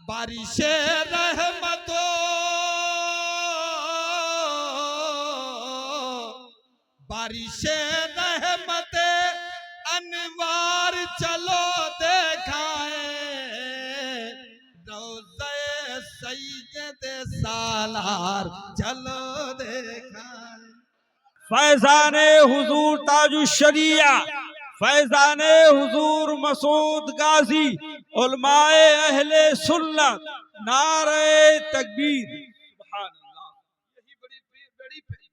बारिशे रहमतो बारिशे रहमते अनवार चलो देखाए रोज़े सैयद सालार चलो देखाए। फैजाने हुजूर ताजुश्शरिया, फैजाने हुजूर मसूद गाजी, उलमाए अहले सुन्नत, नारे तकबीर।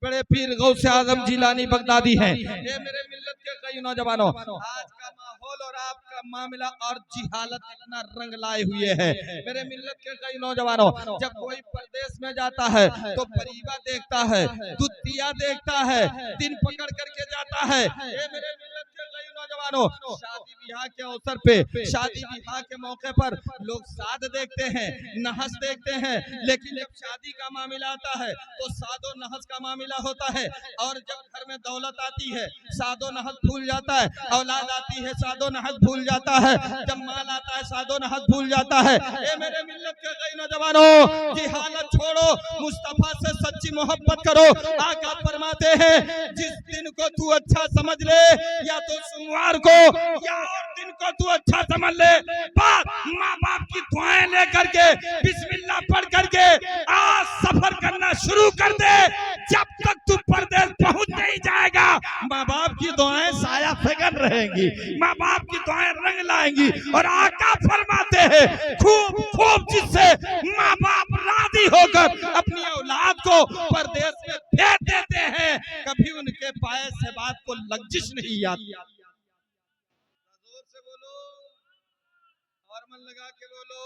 बड़े पीर गौसे आजम जिलानी बगदादी हैं। ये मेरे मिल्लत के कई नौजवानों, आज का माहौल और आपका मामला और जिहालत इतना रंग लाए हुए है। मेरे मिल्लत के कई नौजवानों, जब कोई प्रदेश में जाता है तो परिवा देखता है, दुतिया देखता है, दिन पकड़ करके जाता है। ये मेरे मिल्लत के कई नौजवानों, शादी ब्याह के अवसर पे, शादी ब्याह के मौके पर लोग साद देखते हैं, नहस देखते हैं, लेकिन जब शादी का मामला आता है तो सादो नहस का मामला होता है। और जब घर में दौलत आती है सादो नहस भूल जाता है, औलाद आती है सादो नहस भूल जाता है, जब माल आता है सादो नहस भूल जाता है। ये मेरे मिल्लत के कई नौजवानों, जिहालत छोड़ो, मुस्तफा से सच्ची मोहब्बत करो। आका फरमाते हैं जिस दिन को तू अच्छा समझ ले, या तो सोमवार को या और दिन को तू अच्छा समझ ले, माँ बाप की दुआएं लेकर के बिस्मिल्लाह पढ़ करके आज सफर करना शुरू कर दे। जब तक तू परदेश पहुंच नहीं जाएगा, माँ बाप की दुआएं साया फेंकन रहेंगी, माँ बाप की दुआएं रंग लाएंगी। और आका फरमाते हैं खूब खूब जिससे माँ बाप राजी होकर अपनी औलाद को परदेश में भेज देते हैं, कभी उनके पाए से बात को लग्जिश नहीं आती। जोर से बोलो और मन लगा के बोलो।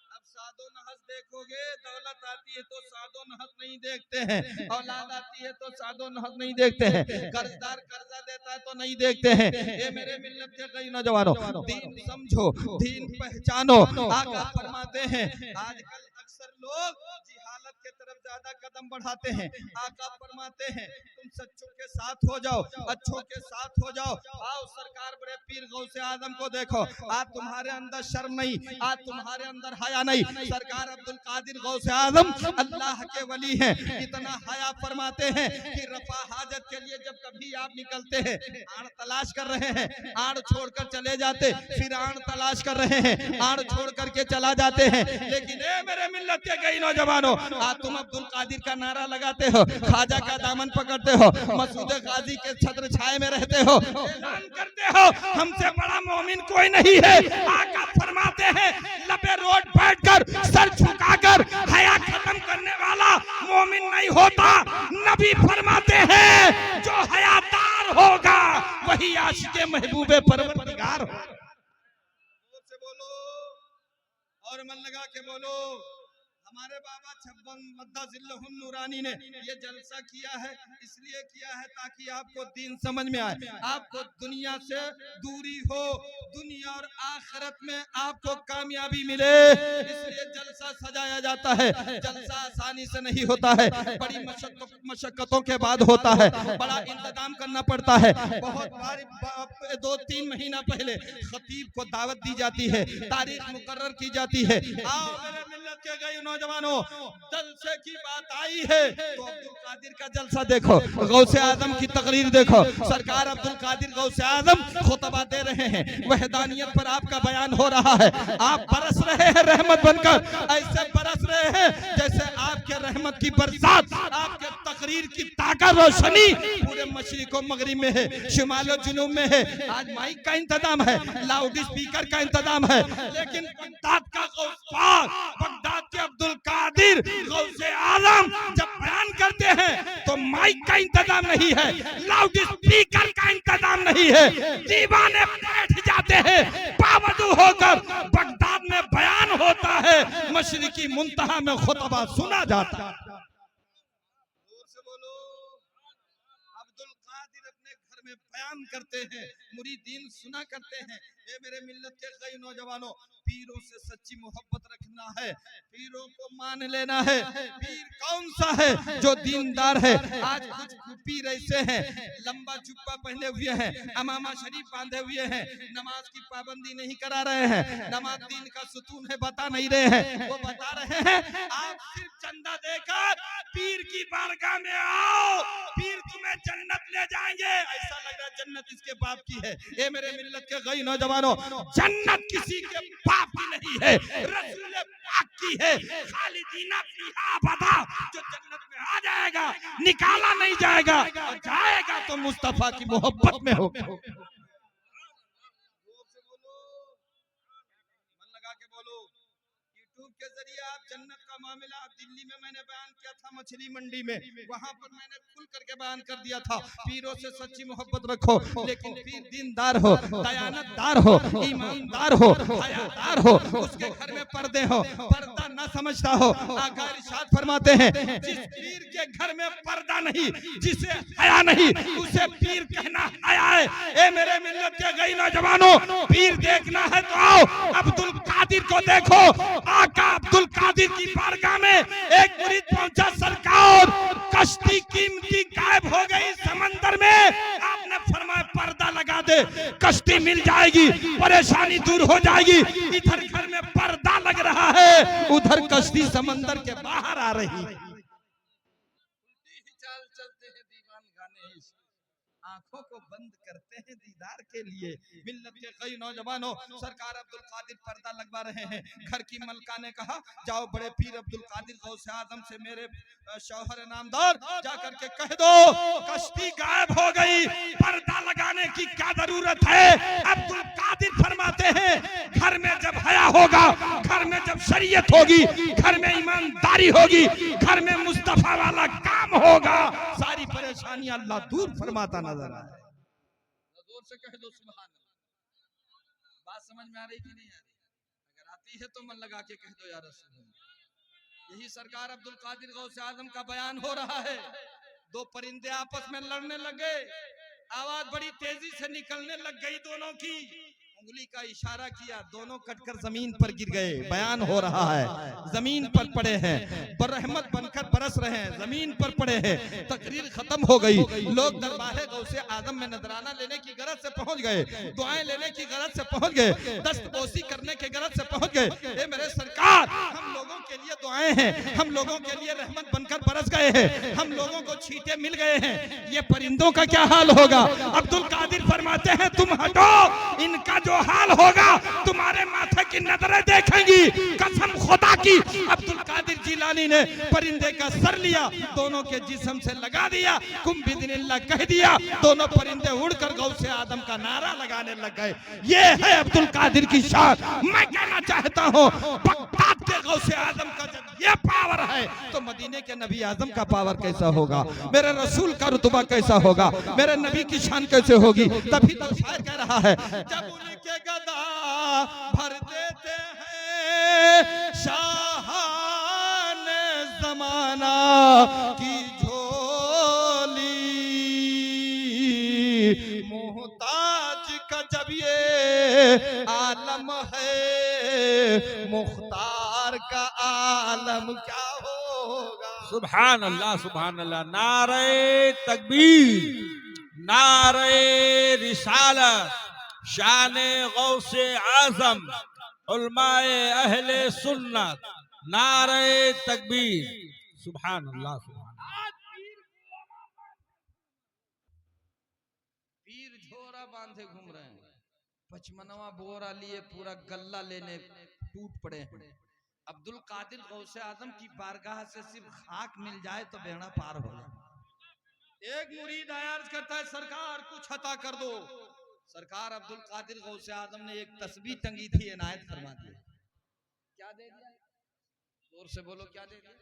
अब सादो नहस देखोगे, दौलत आती है तो सादो नहस नहीं देखते हैं, औलाद आती है तो सादो नहस नहीं देखते हैं, कर्जदार कर्जा देता है तो नहीं देखते हैं। ये मेरे मिल्लत के कई नौजवानों, दीन समझो, दीन पहचानो। आका फरमाते हैं आजकल अक्सर लोग जिहालत के तरफ ज्यादा कदम बढ़ाते हैं। आका फरमाते हैं तुम सच्चों के साथ हो जाओ, अच्छों के साथ हो जाओ। आओ सरकार बड़े पीर गौसे आजम को देखो, आज तुम्हारे अंदर शर्म नहीं, आज तुम्हारे अंदर हया नहीं। सरकार अब्दुल कादिर गौसे आजम अल्लाह के वली हैं, इतना हया फरमाते हैं कि रफा हाजत के लिए जब कभी आप निकलते हैं, आड़ तलाश कर रहे हैं, आड़ छोड़कर चले जाते, फिर आड़ तलाश कर रहे हैं, आड़ छोड़ करके चला जाते हैं। लेकिन ए मेरे मिल्लत के कई नौजवानों, आज तुम अब्दुल कादिर का नारा लगाते हो, ख्वाजा का दामन पकड़ते हो, मसूद गाजी के छत्र छाए में रहते हो, ऐलान करते हो हमसे बड़ा मोमिन कोई नहीं है। आका फरमाते हैं लबे रोड बैठकर सर झुकाकर हया खत्म करने वाला मोमिन नहीं होता। नबी फरमाते हैं जो हयादार होगा वही आशिके महबूबे परवरदिगार होगा। से बोलो और मन लगा के बोलो। हमारे बाबा छब्बन मद्दाजिल्लहुम नूरानी ने ये जलसा किया है, इसलिए किया है ताकि आपको दीन समझ में आए, आपको दुनिया से दूरी हो, दुनिया और आखिरत में आपको कामयाबी मिले, इसलिए जलसा सजाया जाता है। जलसा आसानी से नहीं होता है, बड़ी मशक्कतों के बाद होता है, बड़ा इंतजाम करना पड़ता है। बहुत बार 2-3 महीना पहले खतीब को दावत दी जाती है, तारीख मुकर्रर की जाती है। आओ मेरे मिल्लत के गए नौजवानों, जलसे की बात आई है तो अब्दुल कादिर का जलसा देखो, गौसे आजम की तकरीर देखो। सरकार अब्दुल कादिर गौसे आजम खुतबा दे रहे हैं, वहदानियत पर आपका बयान हो रहा है, आप बरस रहे हैं रहमत बनकर, ऐसे बरस रहे हैं जैसे आपके रहमत की बरसात, आपके तकरीर की ताकत रोशनी पूरे मशरिक और मगरिब में है, शुमाल और जुनूब में है। आज माइक का इंतजाम है, लाउड स्पीकर का इंतजाम है, लेकिन बगदाद का बगदाद के अब्दुल कादिर गौसे आजम जब बयान करते हैं तो माइक का इंतजाम नहीं है, लाउड स्पीकर का इंतजाम नहीं है, दीवाने बैठ जाते हैं, बावजूद होकर बगदाद में बयान होता है, मशरिकी मुंतहा में खुतबा सुना जाता है। अब्दुल कादिर अपने घर में बयान करते हैं, मुरीदीन सुना करते हैं। ये मेरे मिल्लत के कई नौजवानों, पीरों से सच्ची मोहब्बत रखना है, पीरों को मान लेना है। पीर कौन सा है जो दीनदार है? आज कुछ पीर ऐसे हैं, लंबा जुब्बा पहने हुए हैं, अमामा शरीफ बांधे हुए हैं, नमाज की पाबंदी नहीं करा रहे हैं, नमाज दीन का सुतून है बता नहीं रहे हैं। वो बता रहे हैं आप सिर्फ चंदा देकर पीर की बारगाह में आओ, पीर तुम्हें जन्नत ले जाएंगे। ऐसा लग रहा है जन्नत इसके बाप की है। ये मेरे मिल्लत के कई नौजवानों, जन्नत किसी के बाप की नहीं है, रसूल पाक की है। खालिदीना फीहा अबदा, जो जन्नत में आ जाएगा निकाला नहीं जाएगा, और जाएगा तो मुस्तफा की मोहब्बत में होगा। मन लगा के बोलो। यूट्यूब के जरिए आप जन्नत का मामला दिल्ली में मैंने बयान किया था, मछली मंडी में, वहां पर मैंने खुल करके बयान कर दिया था, पीरों से सच्ची मोहब्बत रखो, लेकिन पीर दीनदार हो, दयानतदार हो, ईमानदार हो, हयादार हो, उसके घर में पर्दे हो, पर्दा ना समझता हो। आका इरशाद फरमाते हैं, जिस पीर के घर में पर्दा नहीं, जिसे हया नहीं, उसे पीर कहना हया है। ए मेरे मिल्लत के गई नौजवानों, पीर देखना है तो आओ, अब्दुल कादिर को देखो। आका अब्दुल कादिर की बारगाह में एक मुरीद पहुंचा, सरकार कश्ती कीमती गायब हो गई समंदर में, आपने फरमाया पर्दा लगा दे, कश्ती मिल जाएगी, परेशानी दूर हो जाएगी। इधर घर में पर्दा लग रहा है, उधर कश्ती समंदर के बाहर आ रही है। चाल चलते हैं दीवान गाने, आंखों को बंद करते हैं दीदार के लिए। मिल्लत के कई नौजवानों, सरकार अब्दुल कादिर पर्दा लगवा रहे हैं। घर की मलका ने कहा, जाओ बड़े पीर अब्दुल कादिर गौसे आजम से मेरे शौहर नामदार जाकर के कह दो कश्ती गायब हो गई, पर्दा लगाने की क्या जरूरत है। अब्दुल कादिर फरमाते हैं, घर में जब हया होगा, घर में जब शरीयत होगी, घर में ईमानदारी होगी, घर में मुस्तफा वाला काम होगा, सारी परेशानी अल्लाह दूर फरमाता नजर आए। जोर से कह दो सुभान अल्लाह। बात समझ में आ रही कि नहीं आ रही? अगर आती है तो मन लगा के कह दो या रसूल अल्लाह। यही सरकार अब्दुल कादिर गौसे आजम का बयान हो रहा है। दो परिंदे आपस में लड़ने लगे, आवाज बड़ी तेजी से निकलने लग गई दोनों की, उंगली का इशारा किया, दोनों कटकर जमीन पर गिर गए। बयान हो रहा है, जमीन पर पड़े हैं, बरहमत बनकर बरस रहे हैं, जमीन पर पड़े हैं। तकरीर खत्म हो गई, लोग दरबारे गौसे आजम में नजराना लेने की गरज से पहुंच गए, दुआएं लेने की गरज से पहुंच गए, दस्तबोसी करने के गरज से पहुंच गए। ए मेरे सरकार, हम लोगों के लिए दुआएं हैं, हम लोगों के लिए रहमत बनकर बरस गए हैं, हम लोगों को छींटे मिल गए हैं, ये परिंदों का क्या हाल होगा। अब्दुल कादिर फरमाते हैं, तुम हटो, इनका जो हाल होगा तुम्हारे माथे की नजरें देखेंगी, कसम खुदा की। अब्दुल कादिर जिलानी ने परिंदे का सर लिया, दोनों के जिस्म से लगा दिया, कुम बिदिनिल्लाह कह दिया, दोनों परिंदे उड़कर गौसे आदम का नारा लगाने लग गए। ये है अब्दुल कादिर की शान। मैं कहना चाहता हूँ, बगदाद के गौसे आदम का जब ये पावर है तो मदीने के नबी आजम का पावर कैसा होगा, मेरे रसूल का रुतबा कैसा होगा, मेरे नबी की शान कैसे होगी। तभी तो शायर कह रहा है, जब उनके गदा भर देते हैं शाहान जमाना की झोली, मोहताज का जब ये आलम है, मुख्तार का आलम क्या होगा। सुभान अल्लाह, सुभान अल्लाह। नारे तकबीर, नारे रिसालत, शाने गौसे आजम, उलमाए अहले सुन्नत, नारे तकबीर। सुभान अल्लाह, सुभान अल्लाह। पीर झोरा बांधे घूम रहे हैं, पचमनवा बोरा लिए पूरा गल्ला लेने टूट पड़े हैं। अब्दुल कादिर गौसे आजम की बारगाह से सिर्फ खाक मिल जाए तो बेड़ा पार हो जाए। एक मुरीद अर्ज करता है, सरकार कुछ अता कर दो। सरकार अब्दुल कादिर गौसे आजम ने एक तस्बीह टंगी थी, इनायत फरमा दी। क्या दे दिया? जोर से बोलो, क्या दे दिया?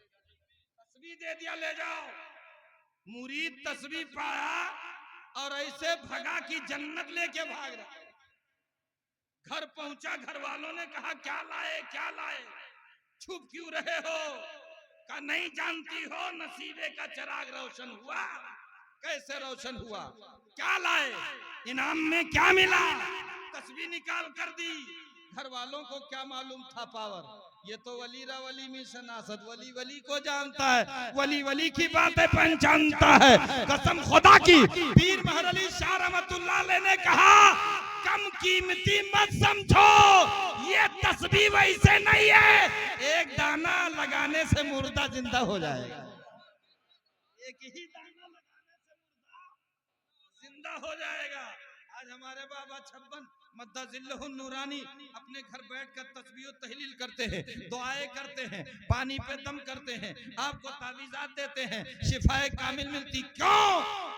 तस्बीह दे दिया, ले जाओ। मुरीद तस्बीह पाया और ऐसे भगा कि जन्नत लेके भाग रहा। घर पहुंचा, घर वालों ने कहा, क्या लाए क्या लाए, छुप क्यों रहे हो? का नहीं जानती हो नसीबे का चिराग रोशन हुआ। कैसे रोशन हुआ, क्या लाए, इनाम में क्या मिला, तस्वीर निकाल कर दी। घर वालों को क्या मालूम था पावर, ये तो वली रा वली में शनासत, वली वली को जानता है, वली वली की बातें पहचानता है। कसम खुदा की, पीर महर अली शाह रहमतुल्लाह अलैह ने कहा, कम कीमती मत समझो, ये तस्बीह वैसे नहीं है, एक दाना लगाने से मुर्दा जिंदा हो जाएगा। एक ही दाना लगाने से मुर्दा जिंदा हो जाएगा। आज हमारे बाबा 56 मद्दाजिल्लहुन नूरानी अपने घर बैठकर तस्बीह तहलील करते हैं, दुआएं करते हैं, पानी पे दम करते हैं, आपको तावीज़ात देते हैं, शिफाए कामिल मिलती। क्यों?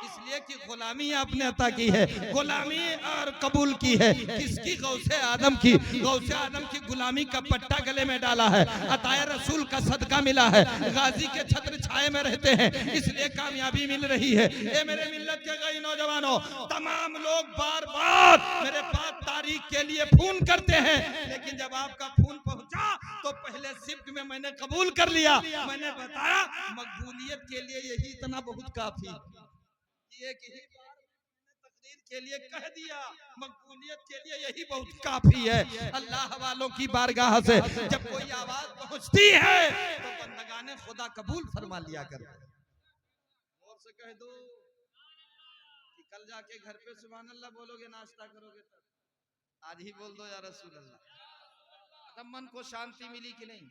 इसलिए कि गुलामी आपने अता की है, गुलामी और कबूल की है। किसकी? गौसे आदम की। गौसे आदम की गुलामी का पट्टा गले में डाला है, अताए रसूल का सदका मिला है, गाजी के छत्र छाए में रहते हैं, इसलिए कामयाबी मिल रही है। ए मेरे मिल्लत के कई नौजवानों, तमाम लोग बार बार मेरे पास तारीख के लिए फोन करते हैं, लेकिन जब आपका फोन पहुंचा तो पहले शिफ्ट में मैंने कबूल कर लिया। मैंने बताया मकबूलियत के लिए यही इतना बहुत काफी, एक ही बार तकदीर के लिए कह दिया, मकबूलियत के लिए यही बहुत काफी है। अल्लाह वालों की बारगाह से जब कोई आवाज पहुंचती है तो बंदगाने खुदा कबूल फरमा लिया कर। और से कह दो कि कल जाके घर पे सुभान अल्लाह बोलोगे, नाश्ता करोगे, तब आज ही बोल दो या रसूल अल्लाह। तब मन को शांति मिली कि नहीं?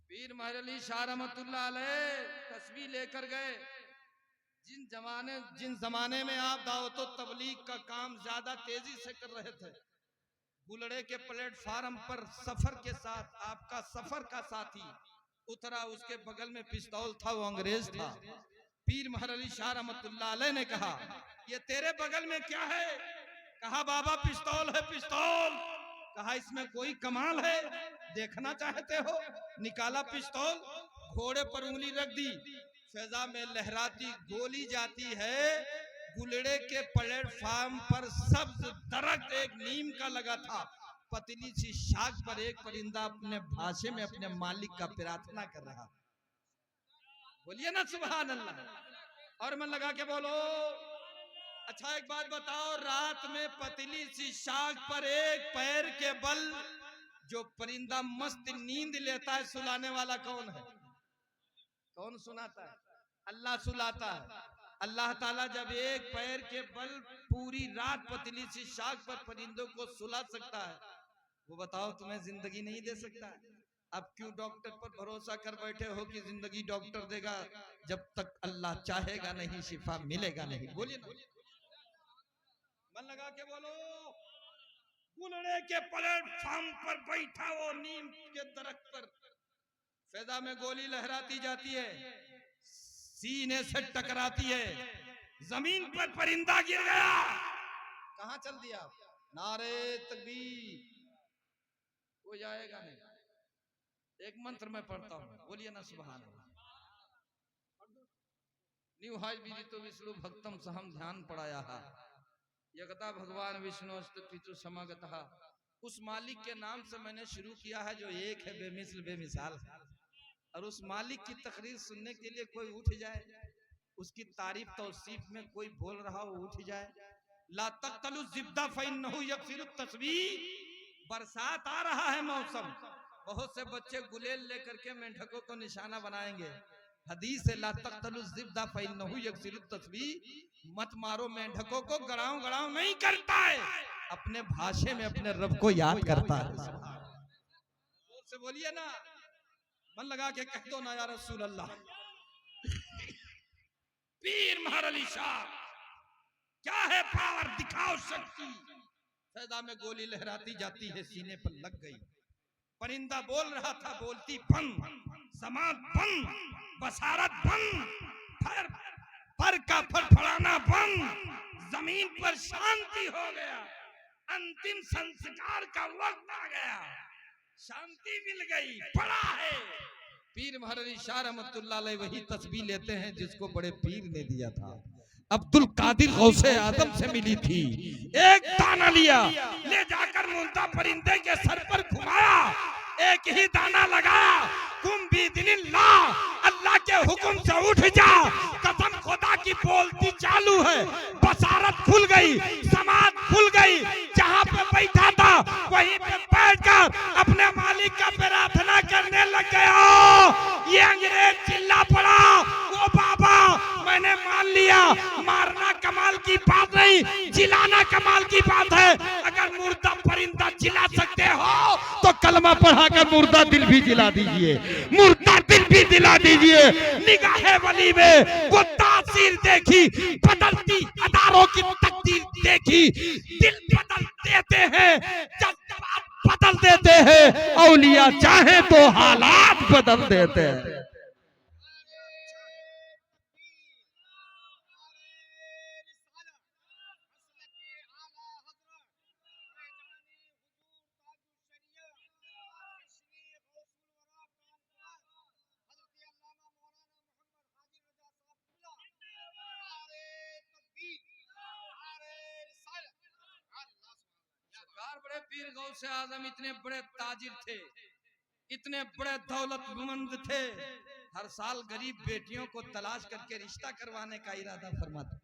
पीर महर अली शाह रहमतुल्लाह अलैह तस्बीह लेकर गए। जिन जमाने में आप दावत तबलीग का काम ज्यादा तेजी से कर रहे थे, बुलड़े के प्लेटफार्म पर सफर के साथ आपका सफर का साथी उतरा, उसके बगल में पिस्तौल था, वो अंग्रेज था। पीर महर अली शाह रहमतुल्लाह अलैह ने कहा, ये तेरे बगल में क्या है? कहा बाबा पिस्तौल है, पिस्तौल। कहा इसमें कोई कमाल है, देखना चाहते हो? निकाला पिस्तौल, घोड़े पर उंगली रख दी, फैजा में लहराती गोली जाती है। गुलड़े के प्लेटफार्म पर सब्ज दरख्त एक नीम का लगा था, पतली सी शाख पर एक परिंदा अपने भाषे में अपने मालिक का प्रार्थना कर रहा। बोलिए ना सुभान अल्लाह। और मन लगा के बोलो। अच्छा एक बात बताओ, रात में पतली सी शाख पर एक पैर के बल जो परिंदा मस्त नींद लेता है, सुलाने वाला कौन है? कौन सुनाता है? अल्लाह सुलाता है। अल्लाह ताला जब एक पैर के बल पूरी रात पतली सी शाख पर परिंदों को सुला सकता है, वो बताओ तुम्हें जिंदगी नहीं दे सकता है? अब क्यों डॉक्टर पर भरोसा कर बैठे हो कि जिंदगी डॉक्टर देगा? जब तक अल्लाह चाहेगा नहीं, शिफा मिलेगा नहीं। बोलिए ना, मन लगा के बोलो। गुलड़े के प्लेटफार्म पर बैठा वो नीम के दरख्त पर, फैजा में गोली लहराती जाती है, सीने से टकराती है, जमीन पर परिंदा गिर गया। कहां चल दिया? नारे तकबीर। वो जाएगा नहीं। एक मंत्र में पढ़ता हूं, बोलिए ना सुभान अल्लाह। न्यू हाज बीजी तो विष्णु भक्तम सहम ध्यान पढ़ाया है, यगता भगवान विष्णु अस्तित्व समागत। उस मालिक के नाम से मैंने शुरू किया है जो एक है, बेमिसल बेमिसाल है। और उस मालिक की तकरीर सुनने के लिए कोई उठ जाए, उसकी तारीफ तौसीफ में कोई बोल रहा हो, उठ जाए। ला तक़तलु ज़िब्दा फ़इन्नहु यक्सिरु तस्बीह। बरसात आ रहा है, मौसम, बहुत से बच्चे गुलेल लेकर के मेंढकों को निशाना बनाएंगे। हदीस है, ला तक़तलु ज़िब्दा फ़इन्नहु यक्सिरु तस्बीह। मत मारो मेंढकों को, गड़ाओ गड़ाओ नहीं करता है, अपने भाषे में अपने रब को याद करता है। से बोलिए ना, मन लगा के कह दो ना या रसूल अल्लाह। पीर महर अली शाह, क्या है पावर, दिखाओ शक्ति। फैजा में गोली लहराती जाती है, सीने पर लग गई। परिंदा बोल रहा था, बोलती बंद, समात बंद, बसारत बंद, पर का फड़फड़ाना बंद, जमीन पर शांति हो गया। अंतिम संस्कार का वक्त आ गया, शांति मिल गई। पड़ा है पीर महर अली शाह रहमतुल्लाह अलैह वही तस्बीह लेते हैं जिसको बड़े पीर ने दिया था। अब्दुल कादिर गौसे आदम से मिली थी, एक दाना लिया, ले जाकर मुंता परिंदे के सर पर घुमाया, एक ही दाना लगाया, कुम बिइज़्निल्लाह, अल्लाह के हुक्म से उठ जा। कसम खुदा की बात नहीं, जिलाना कमाल की बात है। अगर मुर्दा परिंदा जिला सकते हो तो कलमा पढ़ाकर मुर्दा दिल भी जिला दीजिए, मुर्दा दिल भी दिला दीजिए। निगाहे वली में वो तासीर देखी, बदलती अदारों की तकदीर देखी। दिल बदल देते हैं, जज्बात बदल देते हैं, औलिया चाहे तो हालात बदल देते हैं। बड़े पीर गौसे आजम इतने बड़े ताजिर थे, इतने बड़े दौलतमंद थे, हर साल गरीब बेटियों को तलाश करके रिश्ता करवाने का इरादा फरमाते।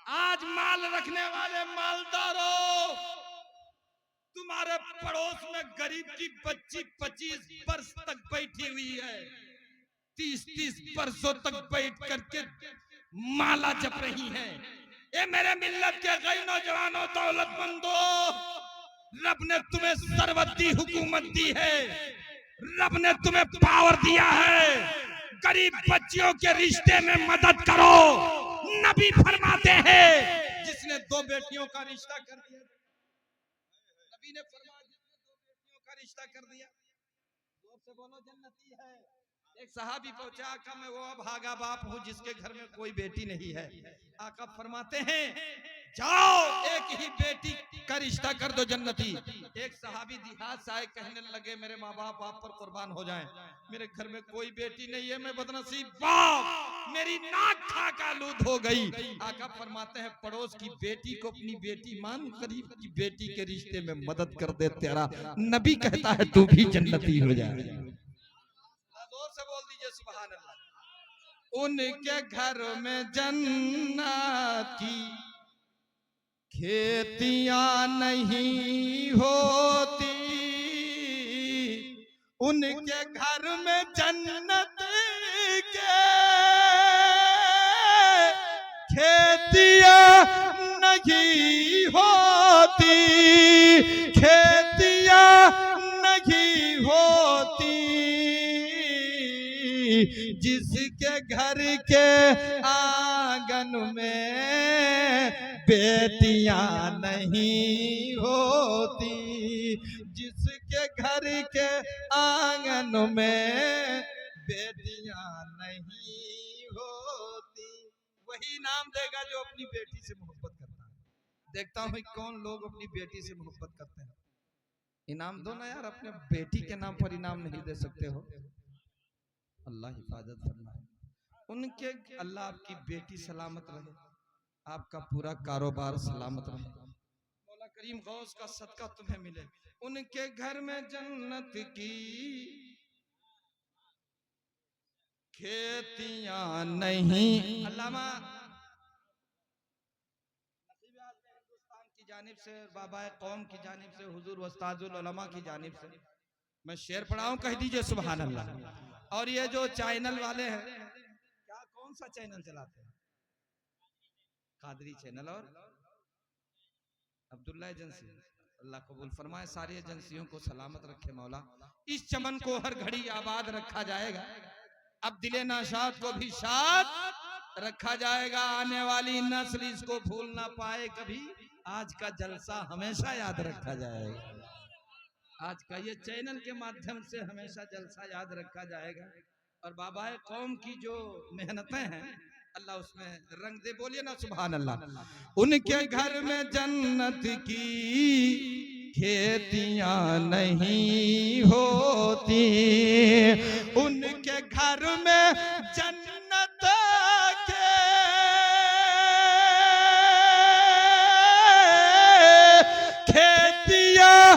आज माल रखने वाले मालदारों, तुम्हारे पड़ोस में गरीब की बच्ची 25 वर्ष तक बैठी हुई है, 30-30 वर्षों तक बैठ करके माला जप रही है। ये मेरे मिल्लत के कई नौजवानों, दौलतमंदों, रब ने तुम्हें सरवती हुकूमत दी है, रब ने तुम्हें पावर दिया है, गरीब बच्चियों के रिश्ते में मदद करो। नबी फरमाते हैं जिसने 2 बेटियों का रिश्ता कर दिया, नबी ने फरमाया जिसने 2 बेटियों का रिश्ता कर दिया, जोर से बोलो जन्नती है। एक सहाबी पहुंचा, आका मैं वो भागा बाप हूं जिसके घर में कोई बेटी नहीं है। आका फरमाते हैं जाओ एक ही बेटी का रिश्ता कर दो जन्नती। एक सहाबी देहात से आए, कहने लगे मेरे माँ बाप आप पर कुर्बान हो जाएं, मेरे घर में कोई बेटी नहीं है, मैं बदनसीब बाप, मेरी नाक खाक आलूद हो गई। आका फरमाते हैं पड़ोस की बेटी को अपनी बेटी मान, करीब की बेटी के रिश्ते में मदद कर दे, तेरा नबी कहता है तू भी जन्नती हो जाए। जोर से बोल दीजिए सुभान अल्लाह। उनके घर में जन्नती खेतियां नहीं होती, उनके घर में जन्नत के खेतियां नहीं होती, खेतियां नहीं होती, जिसके घर के आंगन में बेटियां नहीं होती, जिसके घर के आंगन में बेटियां नहीं होती, वही नाम देगा जो अपनी बेटी से मोहब्बत करता है। देखता हूँ कौन लोग अपनी बेटी से मोहब्बत करते हैं। इनाम दो ना यार, अपने बेटी के नाम पर इनाम नहीं दे सकते हो। अल्लाह हिफाजत फरमाए, उनके अल्लाह आपकी बेटी सलामत रहे, आपका पूरा कारोबार सलामत रहे, मौला करीम गौस का सदका तुम्हें मिले। उनके घर में जन्नत की खेतियां नहीं। अल्लामा हिंदुस्तान की जानिब से, बाबा कौम की जानिब से, हुजूर उस्ताजुल उलमा की जानिब से मैं शेर पढ़ाऊं, कह दीजिए सुभान अल्लाह। और ये जो चैनल वाले हैं, क्या कौन सा चैनल चलाते हैं? कादरी चैनल और अब्दुल्ला एजेंसी, अल्लाह कबूल फरमाए, सारी एजेंसियों को सलामत रखे मौला। इस चमन को हर घड़ी आबाद रखा जाएगा, अब दिले नाशाद को भी शाद रखा जाएगा, आने वाली नस्ल इसको भूल ना पाए कभी, आज का जलसा हमेशा याद रखा जाएगा। आज का ये चैनल के माध्यम से हमेशा जलसा याद रखा जाएगा। और बाबा कौम की जो मेहनतें हैं अल्लाह उसमें रंग दे, बोलिए ना सुभान अल्लाह। उनके घर में जन्नत की खेतियां नहीं होती, उनके घर में जन्नत के खेतियां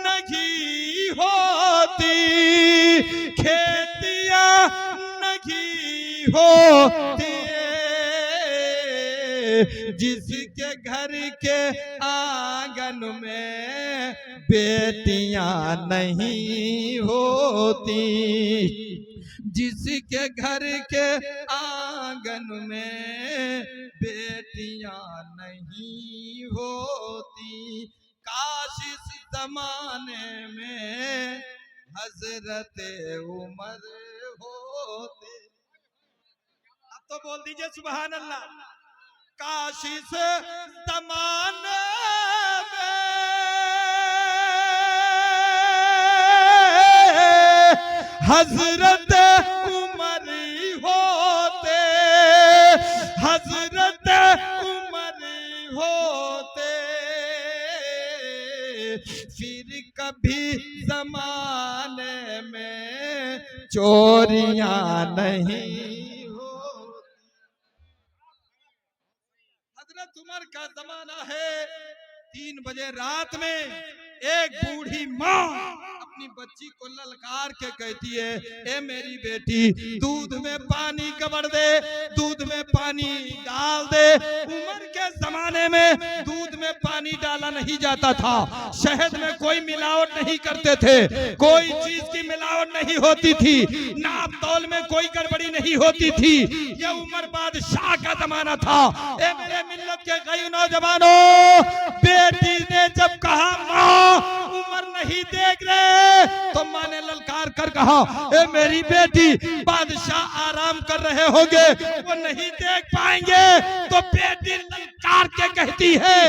नहीं होती, खेतियां नहीं होती, जिसके घर के आंगन में बेटियां नहीं होती, जिसके घर के आंगन में बेटियां नहीं होती, काश इस जमाने में हजरत उमर होते। अब तो बोल दीजिए सुभान अल्लाह। काश इस जमाने में हजरत उमर होते, हजरत उमर होते, फिर कभी जमाने में चोरियां नहीं होती। हजरत उमर का जमाना है। 3 बजे रात में एक बूढ़ी माँ अपनी बच्ची को ललकार के कहती है, ए मेरी बेटी दूध में पानी गबड़ दे, दूध में पानी डाल दे। उमर के जमाने में दूध में पानी डाला नहीं जाता था, शहद में कोई मिलावट नहीं करते थे, कोई चीज की मिलावट नहीं होती थी, नाप तौल में कोई गड़बड़ी नहीं होती थी। यह उमर बादशाह का जमाना था। ए मेरे मिल्लत के कई नौजवानों, बेटी ने जब कहा माँ उमर नहीं देख रहे, तो माँ ने ललकार कर कहा, ए मेरी बेटी बादशाह आराम कर रहे होंगे, वो नहीं देख पाएंगे। तो बेटी ललकार के कहती है,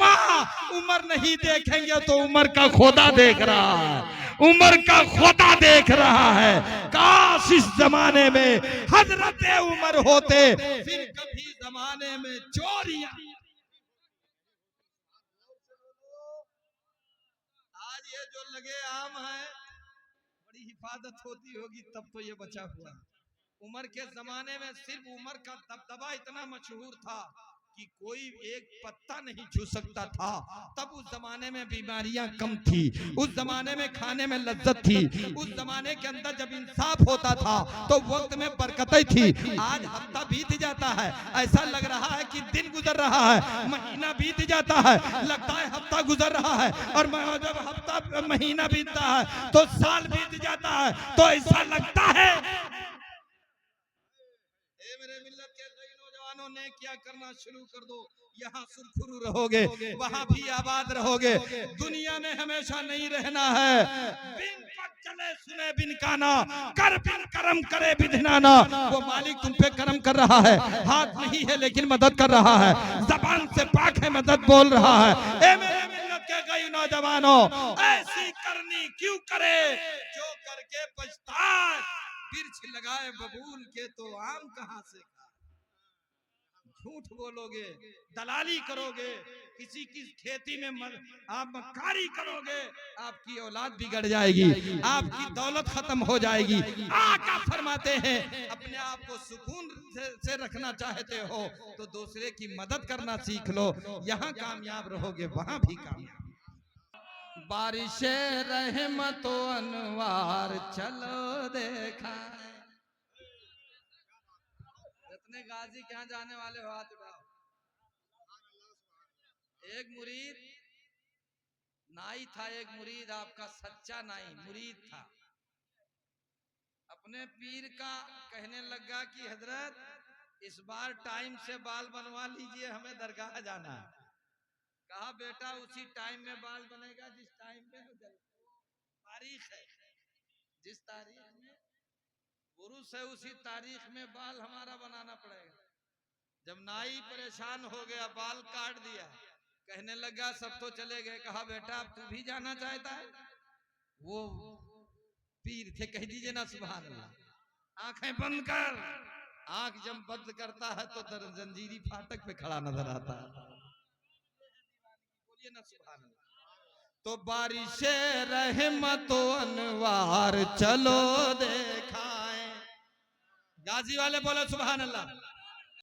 माँ उमर नहीं देखेंगे तो उमर का खुदा देख रहा है, उमर का खुदा देख रहा है। काश इस जमाने में हजरत उमर होते, फिर कभी जमाने में चोरियां। आज ये जो लगे आम है, बड़ी हिफाजत होती होगी तब तो ये बचा हुआ। उमर के जमाने में सिर्फ उमर का दबदबा इतना मशहूर था कि कोई एक पत्ता नहीं छू सकता था। तब उस जमाने में बीमारियां कम थी, उस जमाने में खाने में लज्जत थी, उस जमाने के अंदर जब इंसाफ होता था तो वक्त में बरकतें थी। आज हफ्ता बीत जाता है, ऐसा लग रहा है कि दिन गुजर रहा है, महीना बीत जाता है, लगता है हफ्ता गुजर रहा है, और जब हफ्ता महीना बीतता है तो साल बीत जाता है, तो ऐसा लगता है। मेरे मिल्लत के कई नौजवानों ने क्या करना शुरू कर दो, यहाँ सुरखुरू रहोगे, वहाँ भी आबाद रहोगे। दुनिया में हमेशा नहीं रहना है। बिन पग चले सुने बिन काना, कर बिन करम करे बिधनाना। वो मालिक तुम पे करम कर रहा है, हाथ नहीं है लेकिन मदद कर रहा है, जबान से पाक है मदद बोल रहा है। ए मेरे मिल्लत के कई नौजवानों, ऐसी करनी क्यों करे जो करके पछताए, बिरछ लगाए बबूल के तो आम कहां से खाए। झूठ बोलोगे, दलाली करोगे, किसी की खेती में आप मक्कारी करोगे, आपकी औलाद बिगड़ जाएगी, आपकी दौलत खत्म हो जाएगी। आका फरमाते हैं, अपने आप को सुकून से रखना चाहते हो तो दूसरे की मदद करना सीख लो, यहाँ कामयाब रहोगे, वहां भी कामयाब। बारिशे रहमतो अनवार चलो देखा। जितने गाजी क्या जाने वाले हो हाथ उठाओ। एक मुरीद नाई था, एक मुरीद आपका सच्चा नाई मुरीद था, अपने पीर का कहने लगा कि हजरत इस बार टाइम से बाल बनवा लीजिए, हमें दरगाह जाना है। कहा बेटा उसी टाइम में बाल बनेगा जिस टाइम में तारीख है, जिस तारीख में पुरुष है उसी तारीख में बाल हमारा बनाना पड़ेगा। जब नाई परेशान हो गया, बाल काट दिया, कहने लगा सब तो चले गए। कहा बेटा अब तू भी जाना चाहता है? वो पीर थे, कह दीजिए ना सुभान अल्लाह। आंखें बंद कर। आंख जब बंद करता है तो जंजीरी फाटक पे खड़ा नजर आता है। ना सुभान अल्लाह। तो बारिशे रहमतो अनवार चलो देखाएं। गाजी वाले बोलो सुभान अल्लाह।